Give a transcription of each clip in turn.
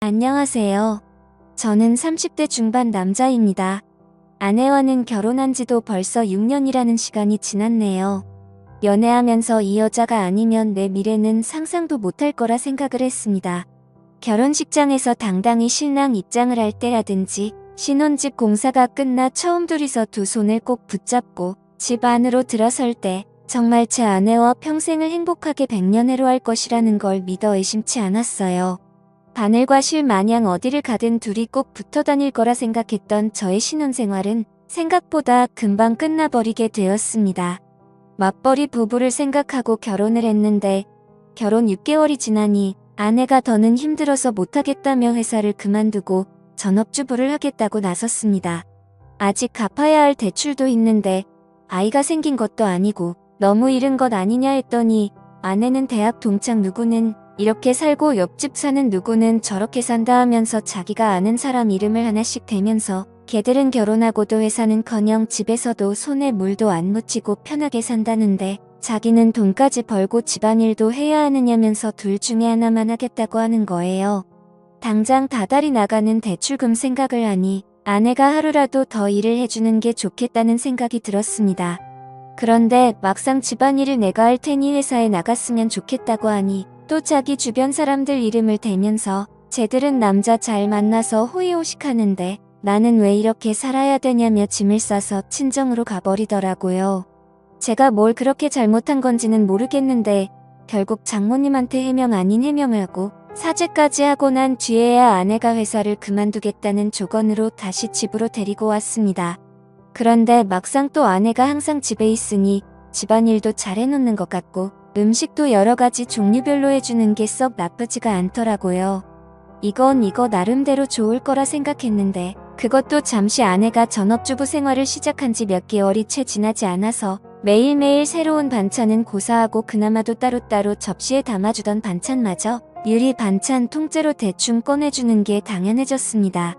안녕하세요. 저는 30대 중반 남자입니다. 아내와는 결혼한 지도 벌써 6년이라는 시간이 지났네요. 연애하면서 이 여자가 아니면 내 미래는 상상도 못할 거라 생각을 했습니다. 결혼식장에서 당당히 신랑 입장을 할 때라든지 신혼집 공사가 끝나 처음 둘이서 두 손을 꼭 붙잡고 집 안으로 들어설 때 정말 제 아내와 평생을 행복하게 백년해로 할 것이라는 걸 믿어 의심치 않았어요. 바늘과 실 마냥 어디를 가든 둘이 꼭 붙어 다닐 거라 생각했던 저의 신혼생활은 생각보다 금방 끝나버리게 되었습니다. 맞벌이 부부를 생각하고 결혼을 했는데 결혼 6개월이 지나니 아내가 더는 힘들어서 못하겠다며 회사를 그만두고 전업주부를 하겠다고 나섰습니다. 아직 갚아야 할 대출도 있는데 아이가 생긴 것도 아니고 너무 이른 것 아니냐 했더니 아내는 대학 동창 누구는 이렇게 살고 옆집 사는 누구는 저렇게 산다 하면서 자기가 아는 사람 이름을 하나씩 대면서 걔들은 결혼하고도 회사는커녕 집에서도 손에 물도 안 묻히고 편하게 산다는데 자기는 돈까지 벌고 집안일도 해야 하느냐면서 둘 중에 하나만 하겠다고 하는 거예요. 당장 다달이 나가는 대출금 생각을 하니 아내가 하루라도 더 일을 해주는 게 좋겠다는 생각이 들었습니다. 그런데 막상 집안일을 내가 할 테니 회사에 나갔으면 좋겠다고 하니 또 자기 주변 사람들 이름을 대면서 쟤들은 남자 잘 만나서 호의호식하는데 나는 왜 이렇게 살아야 되냐며 짐을 싸서 친정으로 가버리더라고요. 제가 뭘 그렇게 잘못한 건지는 모르겠는데 결국 장모님한테 해명 아닌 해명을 하고 사죄까지 하고 난 뒤에야 아내가 회사를 그만두겠다는 조건으로 다시 집으로 데리고 왔습니다. 그런데 막상 또 아내가 항상 집에 있으니 집안일도 잘 해놓는 것 같고 음식도 여러 가지 종류별로 해주는 게 썩 나쁘지가 않더라고요. 이거 나름대로 좋을 거라 생각했는데 그것도 잠시 아내가 전업주부 생활을 시작한 지 몇 개월이 채 지나지 않아서 매일매일 새로운 반찬은 고사하고 그나마도 따로따로 접시에 담아주던 반찬마저 유리 반찬 통째로 대충 꺼내주는 게 당연해졌습니다.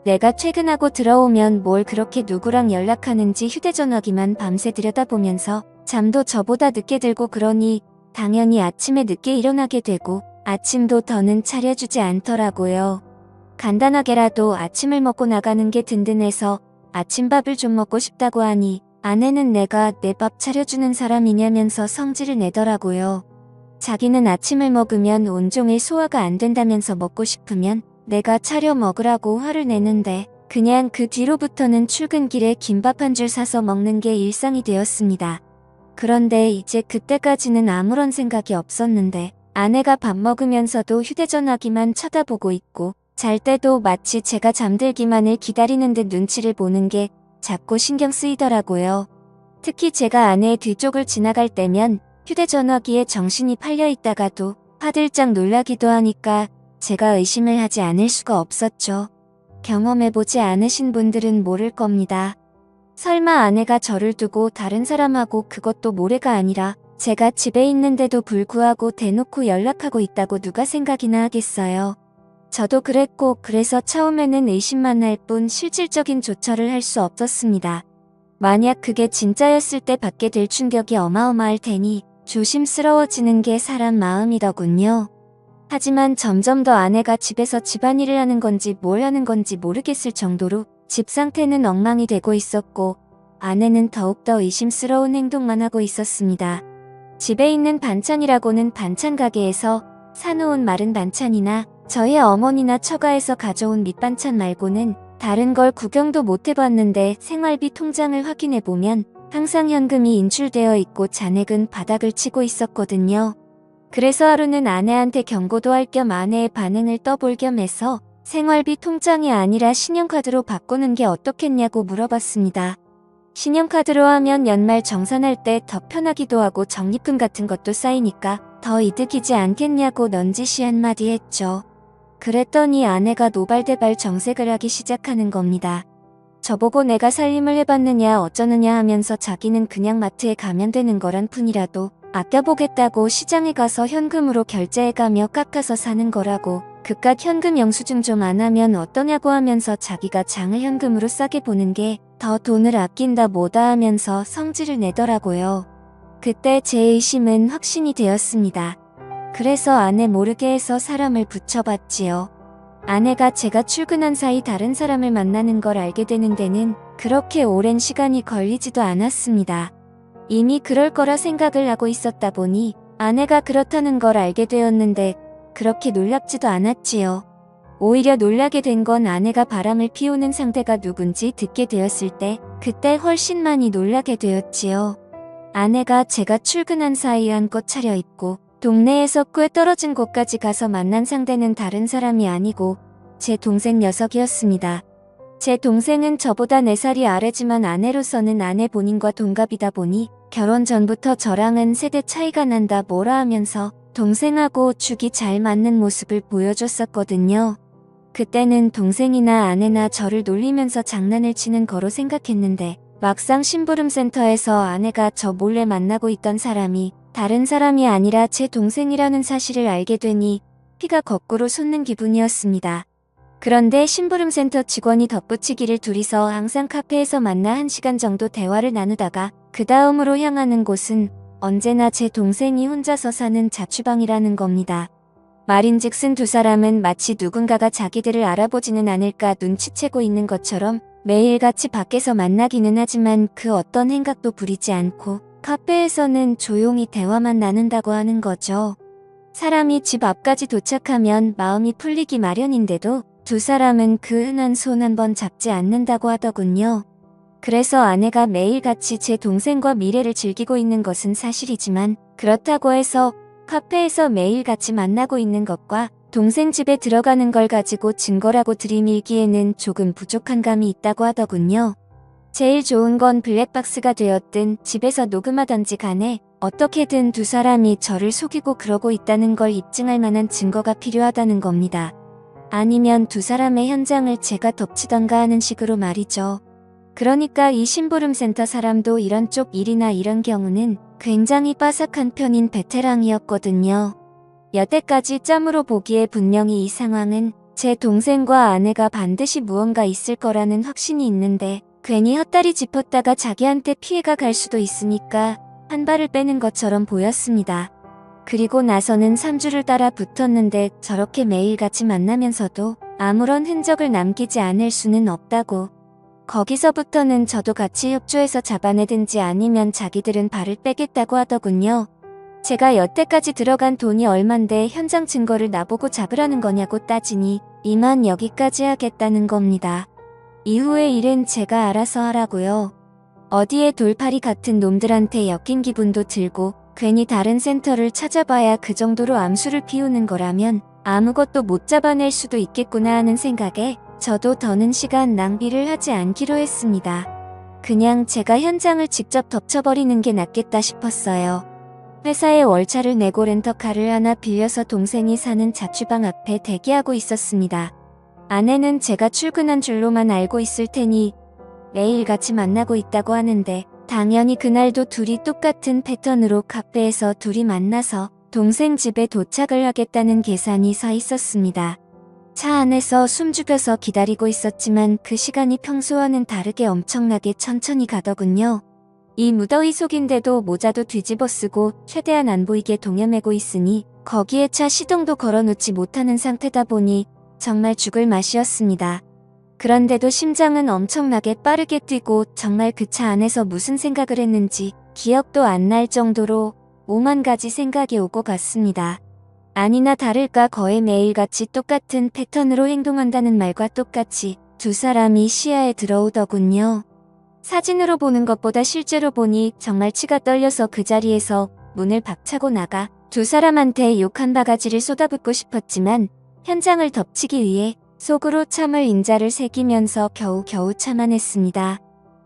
내가 퇴근하고 들어오면 뭘 그렇게 누구랑 연락하는지 휴대전화기만 밤새 들여다보면서 잠도 저보다 늦게 들고 그러니 당연히 아침에 늦게 일어나게 되고 아침도 더는 차려주지 않더라고요. 간단하게라도 아침을 먹고 나가는 게 든든해서 아침밥을 좀 먹고 싶다고 하니 아내는 내가 내 밥 차려주는 사람이냐면서 성질을 내더라고요. 자기는 아침을 먹으면 온종일 소화가 안 된다면서 먹고 싶으면 내가 차려 먹으라고 화를 내는데 그냥 그 뒤로부터는 출근길에 김밥 한 줄 사서 먹는 게 일상이 되었습니다. 그런데 이제 그때까지는 아무런 생각이 없었는데 아내가 밥 먹으면서도 휴대전화기만 쳐다보고 있고 잘 때도 마치 제가 잠들기만을 기다리는 듯 눈치를 보는 게 자꾸 신경 쓰이더라고요. 특히 제가 아내의 뒤쪽을 지나갈 때면 휴대전화기에 정신이 팔려 있다가도 화들짝 놀라기도 하니까 제가 의심을 하지 않을 수가 없었죠. 경험해보지 않으신 분들은 모를 겁니다. 설마 아내가 저를 두고 다른 사람하고 그것도 모레가 아니라 제가 집에 있는데도 불구하고 대놓고 연락하고 있다고 누가 생각이나 하겠어요. 저도 그랬고 그래서 처음에는 의심만 할 뿐 실질적인 조처를 할 수 없었습니다. 만약 그게 진짜였을 때 받게 될 충격이 어마어마할 테니 조심스러워지는 게 사람 마음이더군요. 하지만 점점 더 아내가 집에서 집안일을 하는 건지 뭘 하는 건지 모르겠을 정도로 집 상태는 엉망이 되고 있었고 아내는 더욱더 의심스러운 행동만 하고 있었습니다. 집에 있는 반찬이라고는 반찬 가게에서 사놓은 마른 반찬이나 저희 어머니나 처가에서 가져온 밑반찬 말고는 다른 걸 구경도 못 해봤는데 생활비 통장을 확인해보면 항상 현금이 인출되어 있고 잔액은 바닥을 치고 있었거든요. 그래서 하루는 아내한테 경고도 할 겸 아내의 반응을 떠볼 겸 해서 생활비 통장이 아니라 신용카드로 바꾸는 게 어떻겠냐고 물어봤습니다. 신용카드로 하면 연말 정산할 때 더 편하기도 하고 적립금 같은 것도 쌓이니까 더 이득이지 않겠냐고 넌지시 한마디 했죠. 그랬더니 아내가 노발대발 정색을 하기 시작하는 겁니다. 저보고 내가 살림을 해봤느냐 어쩌느냐 하면서 자기는 그냥 마트에 가면 되는 거란 푼이라도 아껴보겠다고 시장에 가서 현금으로 결제해가며 깎아서 사는 거라고 그깟 현금 영수증 좀 안 하면 어떠냐고 하면서 자기가 장을 현금으로 싸게 보는 게 더 돈을 아낀다 뭐다 하면서 성질을 내더라고요. 그때 제 의심은 확신이 되었습니다. 그래서 아내 모르게 해서 사람을 붙여봤지요. 아내가 제가 출근한 사이 다른 사람을 만나는 걸 알게 되는 데는 그렇게 오랜 시간이 걸리지도 않았습니다. 이미 그럴 거라 생각을 하고 있었다 보니 아내가 그렇다는 걸 알게 되었는데 그렇게 놀랍지도 않았지요. 오히려 놀라게 된 건 아내가 바람을 피우는 상대가 누군지 듣게 되었을 때 그때 훨씬 많이 놀라게 되었지요. 아내가 제가 출근한 사이 한껏 차려입고 동네에서 꽤 떨어진 곳까지 가서 만난 상대는 다른 사람이 아니고 제 동생 녀석이었습니다. 제 동생은 저보다 4살이 아래지만 아내로서는 아내 본인과 동갑이다 보니 결혼 전부터 저랑은 세대 차이가 난다 뭐라 하면서 동생하고 죽이 잘 맞는 모습을 보여줬었거든요. 그때는 동생이나 아내나 저를 놀리면서 장난을 치는 거로 생각했는데 막상 심부름센터에서 아내가 저 몰래 만나고 있던 사람이 다른 사람이 아니라 제 동생이라는 사실을 알게 되니 피가 거꾸로 솟는 기분이었습니다. 그런데 심부름센터 직원이 덧붙이기를 둘이서 항상 카페에서 만나 1시간 정도 대화를 나누다가 그 다음으로 향하는 곳은 언제나 제 동생이 혼자서 사는 자취방이라는 겁니다. 말인즉슨 두 사람은 마치 누군가가 자기들을 알아보지는 않을까 눈치채고 있는 것처럼 매일같이 밖에서 만나기는 하지만 그 어떤 행각도 부리지 않고 카페에서는 조용히 대화만 나눈다고 하는 거죠. 사람이 집 앞까지 도착하면 마음이 풀리기 마련인데도 두 사람은 그 흔한 손 한 번 잡지 않는다고 하더군요. 그래서 아내가 매일같이 제 동생과 미래를 즐기고 있는 것은 사실이지만 그렇다고 해서 카페에서 매일같이 만나고 있는 것과 동생 집에 들어가는 걸 가지고 증거라고 들이밀기에는 조금 부족한 감이 있다고 하더군요. 제일 좋은 건 블랙박스가 되었든 집에서 녹음하던지 간에 어떻게든 두 사람이 저를 속이고 그러고 있다는 걸 입증할 만한 증거가 필요하다는 겁니다. 아니면 두 사람의 현장을 제가 덮치던가 하는 식으로 말이죠. 그러니까 이 심부름센터 사람도 이런 쪽 일이나 이런 경우는 굉장히 빠삭한 편인 베테랑이었거든요. 여태까지 짬으로 보기에 분명히 이 상황은 제 동생과 아내가 반드시 무언가 있을 거라는 확신이 있는데 괜히 헛다리 짚었다가 자기한테 피해가 갈 수도 있으니까 한 발을 빼는 것처럼 보였습니다. 그리고 나서는 3주를 따라 붙었는데 저렇게 매일같이 만나면서도 아무런 흔적을 남기지 않을 수는 없다고. 거기서부터는 저도 같이 협조해서 잡아내든지 아니면 자기들은 발을 빼겠다고 하더군요. 제가 여태까지 들어간 돈이 얼만데 현장 증거를 나보고 잡으라는 거냐고 따지니 이만 여기까지 하겠다는 겁니다. 이후의 일은 제가 알아서 하라고요. 어디에 돌팔이 같은 놈들한테 엮인 기분도 들고 괜히 다른 센터를 찾아봐야 그 정도로 암수를 피우는 거라면 아무것도 못 잡아낼 수도 있겠구나 하는 생각에 저도 더는 시간 낭비를 하지 않기로 했습니다. 그냥 제가 현장을 직접 덮쳐버리는 게 낫겠다 싶었어요. 회사에 월차를 내고 렌터카를 하나 빌려서 동생이 사는 자취방 앞에 대기하고 있었습니다. 아내는 제가 출근한 줄로만 알고 있을 테니 매일같이 만나고 있다고 하는데 당연히 그날도 둘이 똑같은 패턴으로 카페에서 둘이 만나서 동생 집에 도착을 하겠다는 계산이 서 있었습니다. 차 안에서 숨죽여서 기다리고 있었지만 그 시간이 평소와는 다르게 엄청나게 천천히 가더군요. 이 무더위 속인데도 모자도 뒤집어 쓰고 최대한 안 보이게 동여매고 있으니 거기에 차 시동도 걸어놓지 못하는 상태다 보니 정말 죽을 맛이었습니다. 그런데도 심장은 엄청나게 빠르게 뛰고 정말 그 차 안에서 무슨 생각을 했는지 기억도 안 날 정도로 오만 가지 생각이 오고 갔습니다. 아니나 다를까 거의 매일같이 똑같은 패턴으로 행동한다는 말과 똑같이 두 사람이 시야에 들어오더군요. 사진으로 보는 것보다 실제로 보니 정말 치가 떨려서 그 자리에서 문을 박차고 나가 두 사람한테 욕 한 바가지를 쏟아붓고 싶었지만 현장을 덮치기 위해 속으로 참을 인자를 새기면서 겨우겨우 참아냈습니다.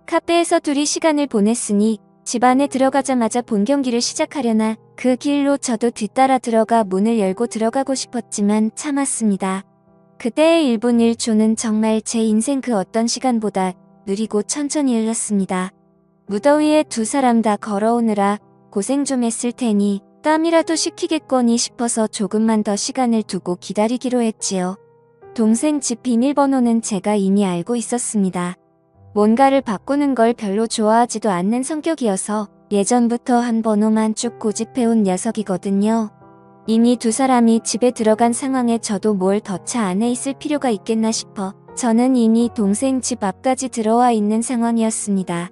카페에서 둘이 시간을 보냈으니 집 안에 들어가자마자 본 경기를 시작하려나 그 길로 저도 뒤따라 들어가 문을 열고 들어가고 싶었지만 참았습니다. 그때의 1분 1초는 정말 제 인생 그 어떤 시간보다 느리고 천천히 흘렀습니다. 무더위에 두 사람 다 걸어오느라 고생 좀 했을 테니 땀이라도 식히겠거니 싶어서 조금만 더 시간을 두고 기다리기로 했지요. 동생 집 비밀번호는 제가 이미 알고 있었습니다. 뭔가를 바꾸는 걸 별로 좋아하지도 않는 성격이어서 예전부터 한 번호만 쭉 고집해온 녀석이거든요. 이미 두 사람이 집에 들어간 상황에 저도 뭘 더 차 안에 있을 필요가 있겠나 싶어 저는 이미 동생 집 앞까지 들어와 있는 상황이었습니다.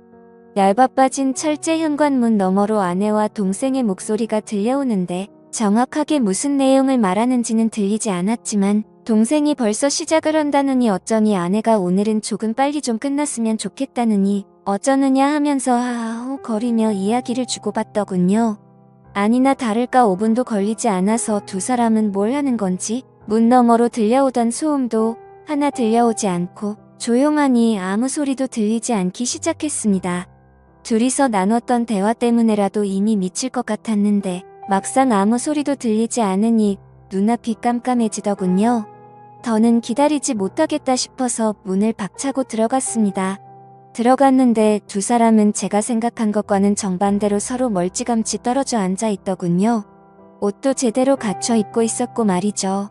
얇아빠진 철제 현관문 너머로 아내와 동생의 목소리가 들려오는데 정확하게 무슨 내용을 말하는지는 들리지 않았지만 동생이 벌써 시작을 한다느니 어쩌니 아내가 오늘은 조금 빨리 좀 끝났으면 좋겠다느니 어쩌느냐 하면서 하하호 거리며 이야기를 주고받더군요. 아니나 다를까 5분도 걸리지 않아서 두 사람은 뭘 하는 건지 문 너머로 들려오던 소음도 하나 들려오지 않고 조용하니 아무 소리도 들리지 않기 시작했습니다. 둘이서 나눴던 대화 때문에라도 이미 미칠 것 같았는데 막상 아무 소리도 들리지 않으니 눈앞이 깜깜해지더군요. 더는 기다리지 못하겠다 싶어서 문을 박차고 들어갔습니다. 들어갔는데 두 사람은 제가 생각한 것과는 정반대로 서로 멀찌감치 떨어져 앉아 있더군요. 옷도 제대로 갖춰 입고 있었고 말이죠.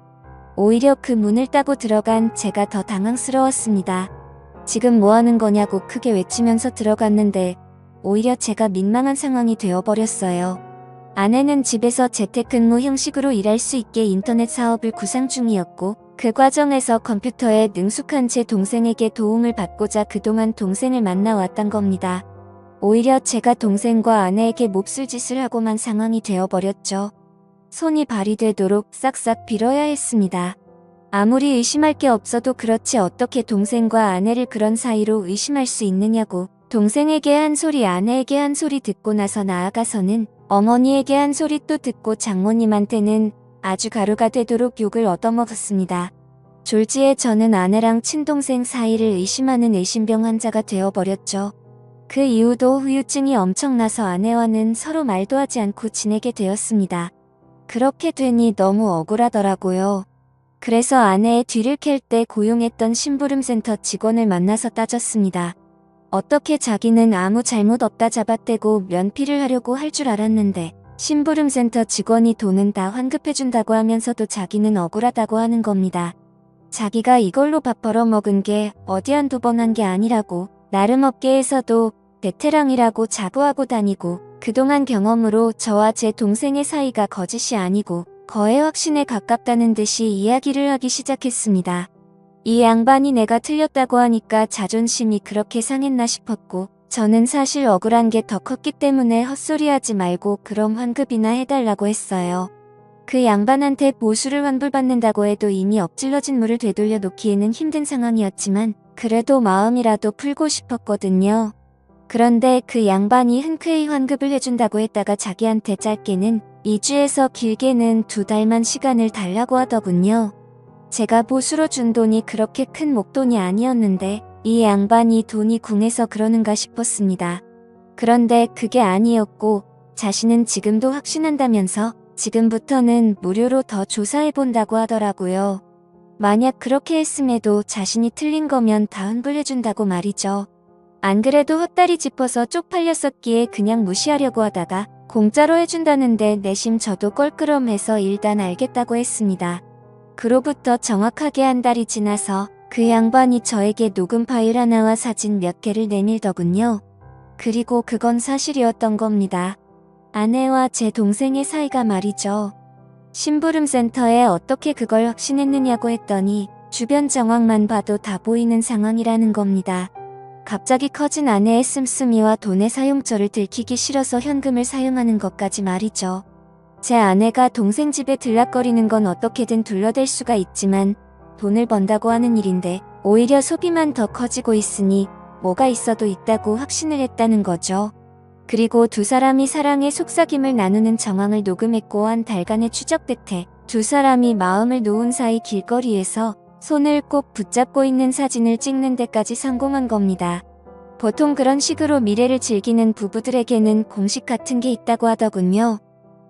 오히려 그 문을 따고 들어간 제가 더 당황스러웠습니다. 지금 뭐 하는 거냐고 크게 외치면서 들어갔는데 오히려 제가 민망한 상황이 되어버렸어요. 아내는 집에서 재택근무 형식으로 일할 수 있게 인터넷 사업을 구상 중이었고 그 과정에서 컴퓨터에 능숙한 제 동생에게 도움을 받고자 그동안 동생을 만나왔던 겁니다. 오히려 제가 동생과 아내에게 몹쓸 짓을 하고만 상황이 되어버렸죠. 손이 발이 되도록 싹싹 빌어야 했습니다. 아무리 의심할 게 없어도 그렇지 어떻게 동생과 아내를 그런 사이로 의심할 수 있느냐고 동생에게 한 소리 아내에게 한 소리 듣고 나서 나아가서는 어머니에게 한 소리 또 듣고 장모님한테는 아주 가루가 되도록 욕을 얻어먹었습니다. 졸지에 저는 아내랑 친동생 사이를 의심하는 의심병 환자가 되어버렸죠. 그 이후도 후유증이 엄청나서 아내와는 서로 말도 하지 않고 지내게 되었습니다. 그렇게 되니 너무 억울하더라고요. 그래서 아내의 뒤를 캘 때 고용했던 심부름센터 직원을 만나서 따졌습니다. 어떻게 자기는 아무 잘못 없다 잡아떼고 면피를 하려고 할 줄 알았는데 심부름센터 직원이 돈은 다 환급해준다고 하면서도 자기는 억울하다고 하는 겁니다. 자기가 이걸로 밥 벌어먹은 게 어디 한두 번 한 게 아니라고 나름 업계에서도 베테랑이라고 자부하고 다니고 그동안 경험으로 저와 제 동생의 사이가 거짓이 아니고 거의 확신에 가깝다는 듯이 이야기를 하기 시작했습니다. 이 양반이 내가 틀렸다고 하니까 자존심이 그렇게 상했나 싶었고 저는 사실 억울한 게 더 컸기 때문에 헛소리하지 말고 그럼 환급이나 해달라고 했어요. 그 양반한테 보수를 환불받는다고 해도 이미 엎질러진 물을 되돌려 놓기에는 힘든 상황이었지만 그래도 마음이라도 풀고 싶었거든요. 그런데 그 양반이 흔쾌히 환급을 해준다고 했다가 자기한테 짧게는 2주에서 길게는 2달만 시간을 달라고 하더군요. 제가 보수로 준 돈이 그렇게 큰 목돈이 아니었는데 이 양반이 돈이 궁해서 그러는가 싶었습니다. 그런데 그게 아니었고 자신은 지금도 확신한다면서 지금부터는 무료로 더 조사해본다고 하더라고요. 만약 그렇게 했음에도 자신이 틀린 거면 다 환불해준다고 말이죠. 안 그래도 헛다리 짚어서 쪽팔렸었기에 그냥 무시하려고 하다가 공짜로 해준다는데 내심 저도 껄끄럼해서 일단 알겠다고 했습니다. 그로부터 정확하게 한 달이 지나서 그 양반이 저에게 녹음 파일 하나와 사진 몇 개를 내밀더군요. 그리고 그건 사실이었던 겁니다. 아내와 제 동생의 사이가 말이죠. 심부름센터에 어떻게 그걸 확신했느냐고 했더니 주변 정황만 봐도 다 보이는 상황이라는 겁니다. 갑자기 커진 아내의 씀씀이와 돈의 사용처를 들키기 싫어서 현금을 사용하는 것까지 말이죠. 제 아내가 동생 집에 들락거리는 건 어떻게든 둘러댈 수가 있지만 돈을 번다고 하는 일인데 오히려 소비만 더 커지고 있으니 뭐가 있어도 있다고 확신을 했다는 거죠. 그리고 두 사람이 사랑의 속삭임을 나누는 정황을 녹음했고 한 달간의 추적 끝에 두 사람이 마음을 놓은 사이 길거리에서 손을 꼭 붙잡고 있는 사진을 찍는 데까지 성공한 겁니다. 보통 그런 식으로 미래를 즐기는 부부들에게는 공식 같은 게 있다고 하더군요.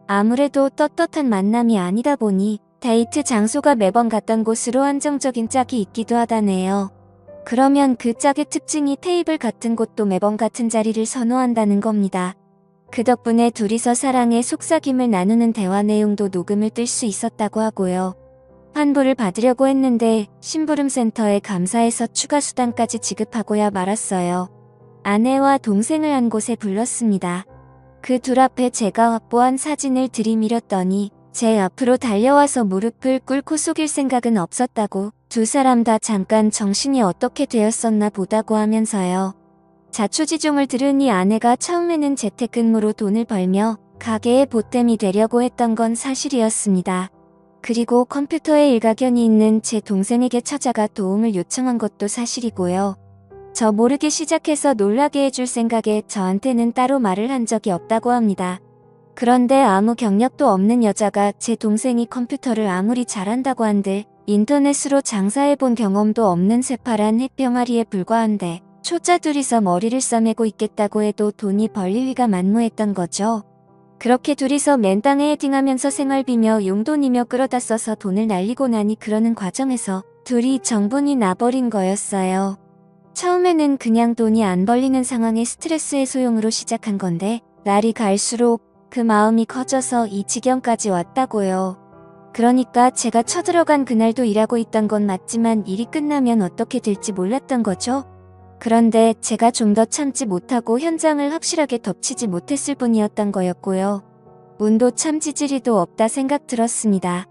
아무래도 떳떳한 만남이 아니다 보니 데이트 장소가 매번 갔던 곳으로 한정적인 짝이 있기도 하다네요. 그러면 그 짝의 특징이 테이블 같은 곳도 매번 같은 자리를 선호한다는 겁니다. 그 덕분에 둘이서 사랑의 속삭임을 나누는 대화 내용도 녹음을 뜰 수 있었다고 하고요. 환불을 받으려고 했는데 심부름센터에 감사해서 추가 수당까지 지급하고야 말았어요. 아내와 동생을 한 곳에 불렀습니다. 그 둘 앞에 제가 확보한 사진을 들이밀었더니 제 앞으로 달려와서 무릎을 꿇고 속일 생각은 없었다고, 두 사람 다 잠깐 정신이 어떻게 되었었나 보다고 하면서요. 자초지종을 들으니 아내가 처음에는 재택근무로 돈을 벌며 가게의 보탬이 되려고 했던 건 사실이었습니다. 그리고 컴퓨터에 일가견이 있는 제 동생에게 찾아가 도움을 요청한 것도 사실이고요. 저 모르게 시작해서 놀라게 해줄 생각에 저한테는 따로 말을 한 적이 없다고 합니다. 그런데 아무 경력도 없는 여자가 제 동생이 컴퓨터를 아무리 잘한다고 한들 인터넷으로 장사해본 경험도 없는 새파란 핵병아리에 불과한데 초짜 둘이서 머리를 싸매고 있겠다고 해도 돈이 벌릴 리가 만무했던 거죠. 그렇게 둘이서 맨땅에 헤딩하면서 생활비며 용돈이며 끌어다 써서 돈을 날리고 나니 그러는 과정에서 둘이 정분이 나버린 거였어요. 처음에는 그냥 돈이 안 벌리는 상황에 스트레스 해소용으로 시작한 건데 날이 갈수록 그 마음이 커져서 이 지경까지 왔다고요. 그러니까 제가 쳐들어간 그날도 일하고 있던 건 맞지만 일이 끝나면 어떻게 될지 몰랐던 거죠. 그런데 제가 좀 더 참지 못하고 현장을 확실하게 덮치지 못했을 뿐이었던 거였고요. 운도 참 지지리도 없다 생각 들었습니다.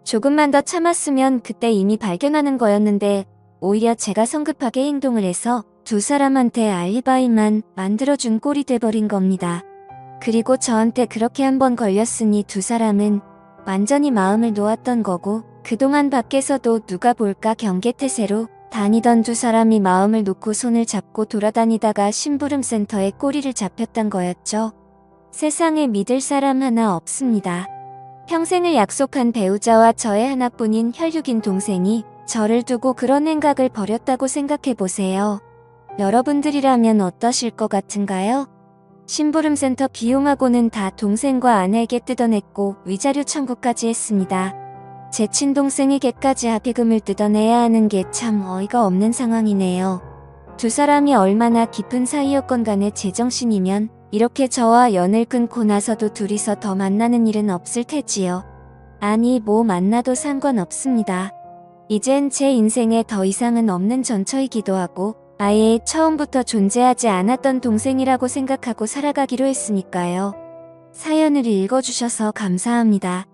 조금만 더 참았으면 그때 이미 발견하는 거였는데 오히려 제가 성급하게 행동을 해서 두 사람한테 알리바이만 만들어준 꼴이 돼버린 겁니다. 그리고 저한테 그렇게 한번 걸렸으니 두 사람은 완전히 마음을 놓았던 거고 그동안 밖에서도 누가 볼까 경계태세로 다니던 두 사람이 마음을 놓고 손을 잡고 돌아다니다가 심부름센터에 꼬리를 잡혔던 거였죠. 세상에 믿을 사람 하나 없습니다. 평생을 약속한 배우자와 저의 하나뿐인 혈육인 동생이 저를 두고 그런 행각을 벌였다고 생각해보세요. 여러분들이라면 어떠실 것 같은가요? 심부름센터 비용하고는 다 동생과 아내에게 뜯어냈고 위자료 청구까지 했습니다. 제 친동생에게까지 합의금을 뜯어내야 하는 게 참 어이가 없는 상황이네요. 두 사람이 얼마나 깊은 사이였건 간에 제정신이면 이렇게 저와 연을 끊고 나서도 둘이서 더 만나는 일은 없을 테지요. 아니 뭐 만나도 상관없습니다. 이젠 제 인생에 더 이상은 없는 전처이기도 하고 아예 처음부터 존재하지 않았던 동생이라고 생각하고 살아가기로 했으니까요. 사연을 읽어주셔서 감사합니다.